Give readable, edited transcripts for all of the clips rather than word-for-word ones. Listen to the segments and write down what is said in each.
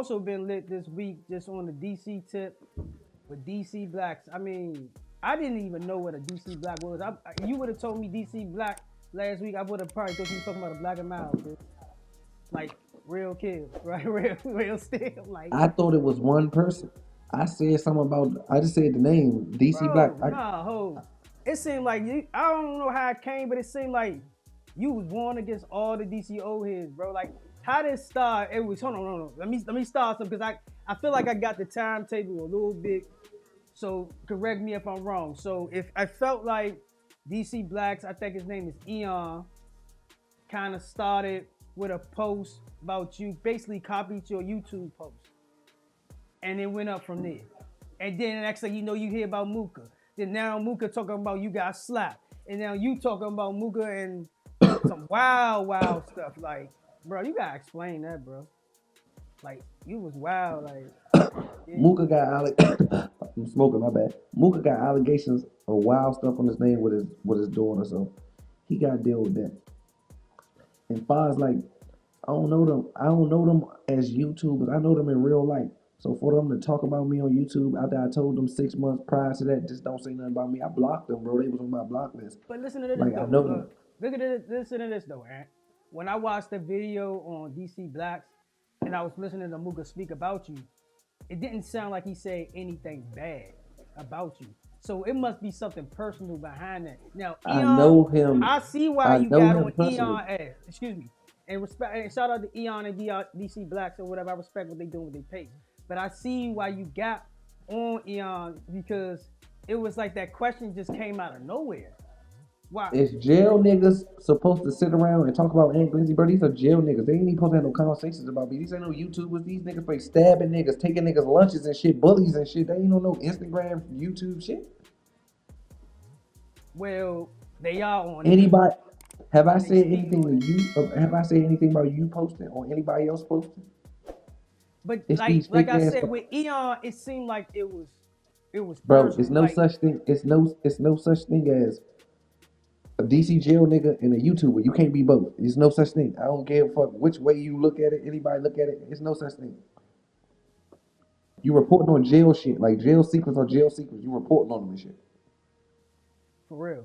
also been lit this week just on the DC tip with DC Blacks. I mean, I didn't even know what a DC Black was. You would have told me DC Black last week, I would have probably thought you was talking about a black and mild, bitch. Like real kids, right? Real still. Like, I thought it was one person. I said something about. I just said the name DC Black. bro, nah, ho. It seemed like you. I don't know how it came, but it seemed like you was born against all the DC old heads, bro. Like, how did it start? It was hold on. Let me start some because I feel like I got the timetable a little bit. So correct me if I'm wrong. So if I felt like DC Blacks, I think his name is Eon, kind of started with a post about you, basically copied your YouTube post, and it went up from there. And then the next thing you know, you hear about Mooka. Then now Mooka talking about you got slapped, and now you talking about Mooka and some wild stuff. Like, bro, you gotta explain that, bro. Like, you was wild, like. Yeah. Mooka got I'm smoking, my bad. Mooka got allegations of wild stuff on his name with his daughter, so he got to deal with that. And far as like, I don't know them. I don't know them as YouTubers. I know them in real life. So for them to talk about me on YouTube after I told them 6 months prior to that, just don't say nothing about me. I blocked them, bro. They was on my block list. But listen to this Like I though. know them. Look at this. Listen to this though, Ant. When I watched the video on DC Blacks and I was listening to Mooka speak about you, it didn't sound like he said anything bad about you. So it must be something personal behind that. Now, Eon, I know him. I see why you got on Eon ass. Excuse me. And respect. And shout out to Eon and DC Blacks or whatever. I respect what they doing with their page. But I see why you got on Eon because it was like that question just came out of nowhere. Why? Is jail niggas supposed to sit around and talk about Aunt Glizzy, bro? These are jail niggas. They ain't even supposed to have no conversations about me. These ain't no YouTubers. These niggas like stabbing niggas, taking niggas lunches and shit, bullies and shit. They ain't on no Instagram, YouTube shit. Well, they are on anybody. Have I said anything to you? Have I said anything about you posting or anybody else posting? But like I said, with Eon, it seemed like it was bro. personal. It's no such thing. It's no such thing as a DC jail nigga and a YouTuber. You can't be both. There's no such thing. I don't give a fuck which way you look at it. Anybody look at it. It's no such thing. You reporting on jail shit, like jail secrets or jail secrets. You reporting on them and shit. For real.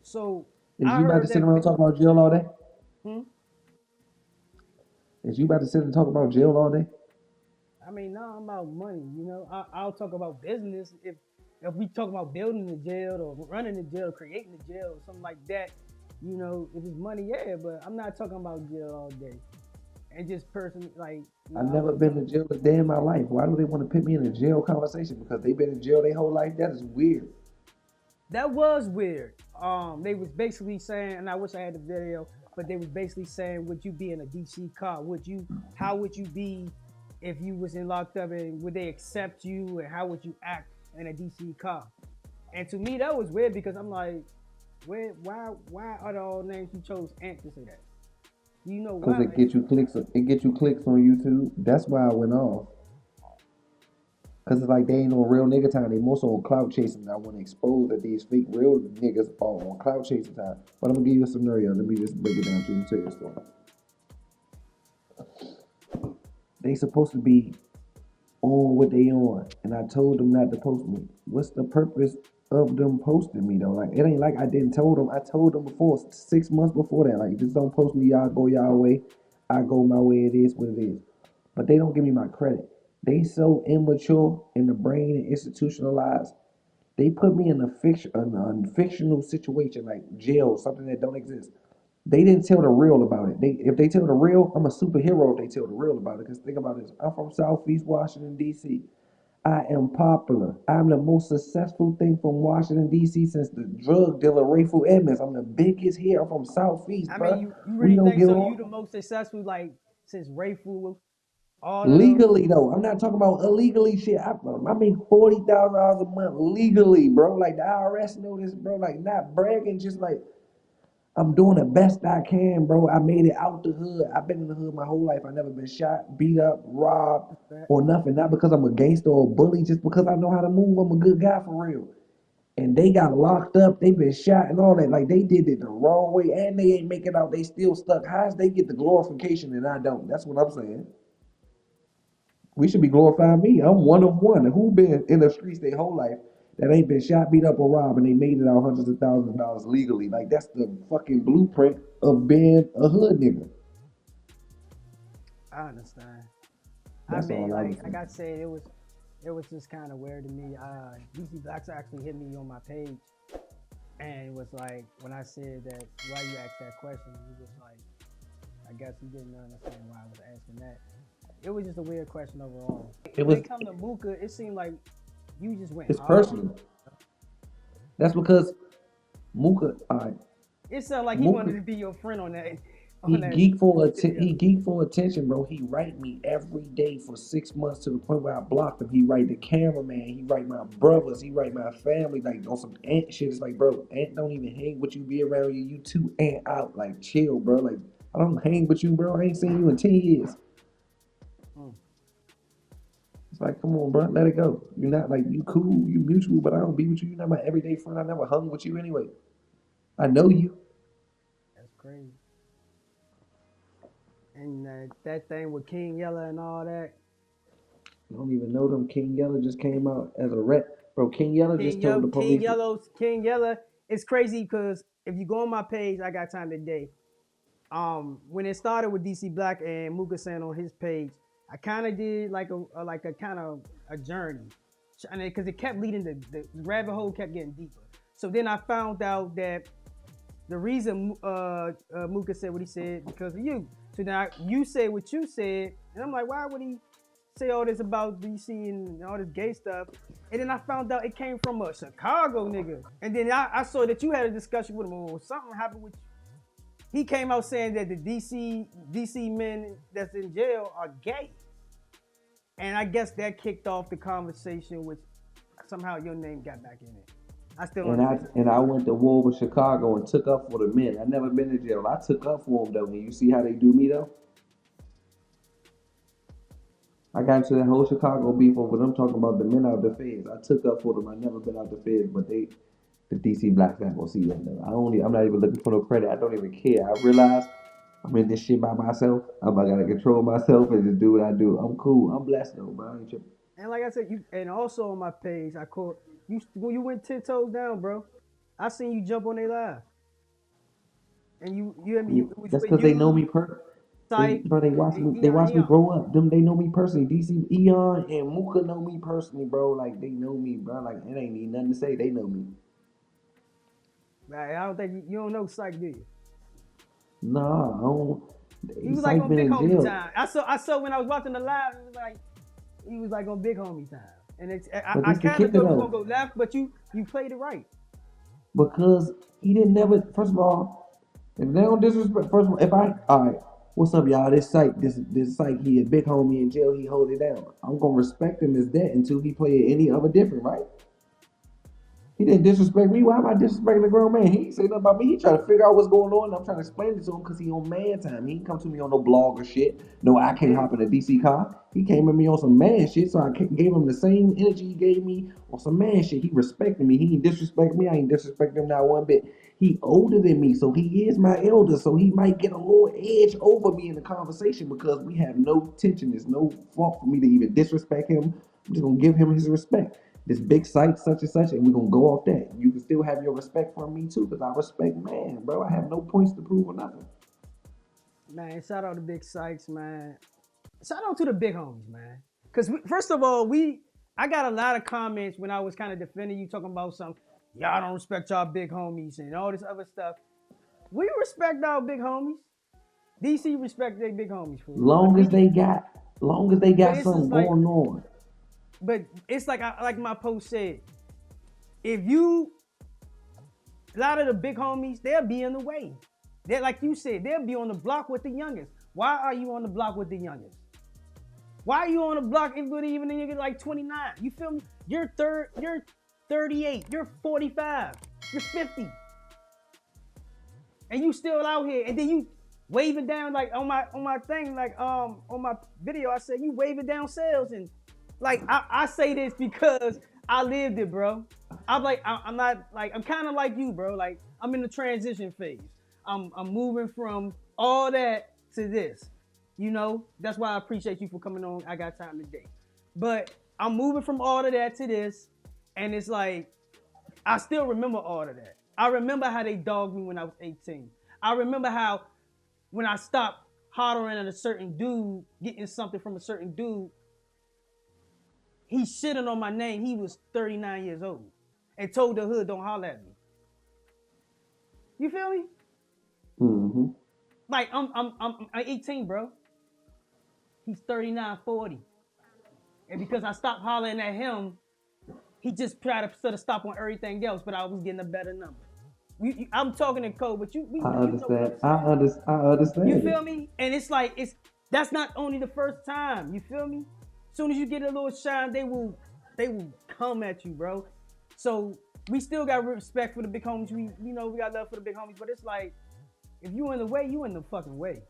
So is you about to sit around and talk about jail all day? Is you about to sit and talk about jail all day? I mean, no, I'm about money. You know, I'll talk about business if we talk about building the jail or running the jail, or creating the jail, or something like that. You know, if it's money, yeah. But I'm not talking about jail all day. And just personally, like, I've never been to jail a day in my life. Why do they want to put me in a jail conversation? Because they've been in jail their whole life. That is weird. That was weird. They was basically saying, and I wish I had the video, but they was basically saying, would you be in a DC car? How would you be if you was in locked up, and would they accept you, and how would you act in a DC car? And to me, that was weird because I'm like, why are the all names you chose Ant to say that? You know why? Because it gets you clicks. It gets you clicks on YouTube. That's why I went off. Cause it's like they ain't on real nigga time. They more so on clout chasing. I want to expose that these fake real niggas are on clout chasing time. But I'm gonna give you a scenario. Let me just break it down to you and tell you a story. They supposed to be on what they on, and I told them not to post me. What's the purpose of them posting me though? Like it ain't like I didn't told them. I told them before 6 months before that. Like just don't post me. Y'all go y'all way. I go my way. It is what it is. But they don't give me my credit. They so immature in the brain and institutionalized. They put me in a fictional situation like jail, something that don't exist. They didn't tell the real about it. If they tell the real, I'm a superhero if they tell the real about it. Because think about this. I'm from Southeast Washington, D.C. I am popular. I'm the most successful thing from Washington, D.C. since the drug dealer Rayful Edmonds. I'm the biggest here. I'm from Southeast, bro. I mean, you really think so? You the most successful, like, since Rayful? Legally though, I'm not talking about illegally shit. I make $40,000 a month legally, bro. Like the IRS know this, bro. Like not bragging, just like I'm doing the best I can, bro. I made it out the hood. I've been in the hood my whole life. I never been shot, beat up, robbed, or nothing. Not because I'm a gangster or a bully, just because I know how to move. I'm a good guy for real. And they got locked up. They been shot and all that. Like they did it the wrong way, and they ain't make it out. They still stuck. How's they get the glorification and I don't? That's what I'm saying. We should be glorifying me. I'm one of one. Who been in the streets their whole life that ain't been shot, beat up, or robbed, and they made it out hundreds of thousands of dollars legally? Like that's the fucking blueprint of being a hood nigga. I understand. I That's mean, all I was like saying. I said, it was just kind of weird to me. DC Blacks actually hit me on my page, and it was like when I said that, why you asked that question, he was like, I guess he didn't understand why I was asking that. It was just a weird question overall. It When was it comes to Mooka, it seemed like you just went it's hard on him. personal. That's because Mooka, It sounded like he Mooka, wanted to be your friend on that he on that geek for video. he geek for attention, bro. He write me every day for 6 months to the point where I blocked him. He write the cameraman. He write my brothers. He write my family. Like on some ant shit. It's like, bro, ant don't even hang with you. Be around you. You too ant out. Like chill, bro. Like I don't hang with you, bro. I ain't seen you in 10 years. Mm. It's like, come on, bro, let it go. You're not like you cool, you mutual, but I don't be with you. You're not my everyday friend. I never hung with you anyway. I know you. That's crazy. And that thing with King Yella and all that. I don't even know them. King Yella just came out as a rep. Bro, King Yella just told the police. King Yella. It's crazy because if you go on my page, I got time today. When it started with DC Black and Mooka saying on his page, I kind of did like a kind of a journey, and because it kept leading the rabbit hole kept getting deeper. So then I found out that the reason Mooka said what he said because of you. So now you say what you said, and I'm like, why would he say all this about DC and all this gay stuff? And then I found out it came from a Chicago nigga. And then I saw that you had a discussion with him, or something happened with you. He came out saying that the DC men that's in jail are gay. And I guess that kicked off the conversation, which somehow your name got back in it. I still don't understand. And I went to war with Chicago and took up for the men. I never been to jail. I took up for them though. And you see how they do me though? I got into that whole Chicago beef over them talking about the men out the feds. I took up for them. I never been out the feds, but the DC blacks not gonna see that though. I'm not even looking for no credit. I don't even care. I realize I'm in this shit by myself. I gotta control myself and just do what I do. I'm cool. I'm blessed though, bro. I ain't tripping. And like I said, you and also on my page, I caught you when you went 10 toes down, bro. I seen you jump on their live, and you had me. Yeah, It was that's with because they know you, me Syke, they watch and me. They watch me Eon. grow up. Them they know me personally. DC Eon and Mooka know me personally, bro. Like they know me, bro. Like it ain't need nothing to say. They know me. I don't think you don't know Syke, do you? Nah, I don't. He was like Syke on been big in homie jail. time. I saw when I was watching the live, it was like he was like on big homie time. And But I this the kind of kicker thought it was gonna though, go left, but you played it right. because he didn't never. First of all, if they don't disrespect, first of all, if I all right, what's up, y'all? This Syke, he a big homie in jail. He hold it down. I'm gonna respect him as that until he play any other different, right? He didn't disrespect me. Why am I disrespecting a grown man? He ain't say nothing about me. He trying to figure out what's going on. And I'm trying to explain it to him because he on man time. He ain't come to me on no blog or shit. No, I can't Yeah. hop in a DC car. He came at me on some man shit, so I gave him the same energy he gave me on some man shit. He respected me. He ain't disrespect me. I ain't disrespect him not one bit. He older than me, so he is my elder. So he might get a little edge over me in the conversation because we have no tension. There's no fault for me to even disrespect him. I'm just gonna give him his respect. This big site, such and such, and we're gonna go off that. You can still have your respect from me too, because I respect man, bro. I have no points to prove or nothing. Man, shout out to Big Sykes, man. Shout out to the big homies, man. Cause first of all, I got a lot of comments when I was kind of defending you, talking about some y'all don't respect y'all big homies and all this other stuff. We respect our big homies. DC respect their big homies for real. Long as they got, long as they But got it's just something like, going on. but it's like my post said, if you a lot of the big homies, they'll be in the way. They're like you said, they'll be on the block with the youngest. Why are you on the block with the youngest? Why are you on the block even when you're like 29? You feel me? You're 38, you're 45, you're 50. And you still out here, and then you waving down like on my thing, like on my video, I said you waving down sales, and like I say this because I lived it, bro. I'm not like I'm kind of like you, bro. Like I'm in the transition phase. I'm moving from all that to this. You know, that's why I appreciate you for coming on. I got time today. But I'm moving from all of that to this, and it's like I still remember all of that. I remember how they dogged me when I was 18. I remember how when I stopped hollering at a certain dude, getting something from a certain dude, he shitting on my name. He was 39 years old and told the hood, don't holler at me. You feel me? Mm-hmm. Like I'm 18, bro. He's 39, 40. And because I stopped hollering at him, he just tried to put a stop on everything else, but I was getting a better number. I'm talking in code, but you know what I'm saying. I understand You it. feel me? And it's like that's not only the first time. You feel me? As soon as you get a little shine, they will come at you, bro. So we still got respect for the big homies. We got love for the big homies, but it's like if you in the way, you in the fucking way.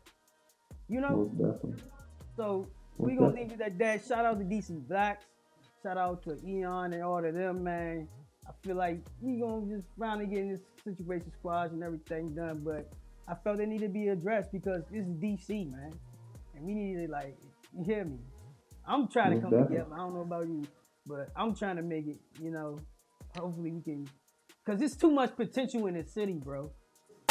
You know? Most definitely. So we gonna leave it at that. Shout out to DC Blacks. Shout out to Eon and all of them, man. I feel like we gonna just finally get this situation squashed and everything done, but I felt it needed to be addressed because this is DC, man, and we need to you hear me? I'm trying to come together. I don't know about you, but I'm trying to make it. Hopefully we can, cause there's too much potential in the city, bro.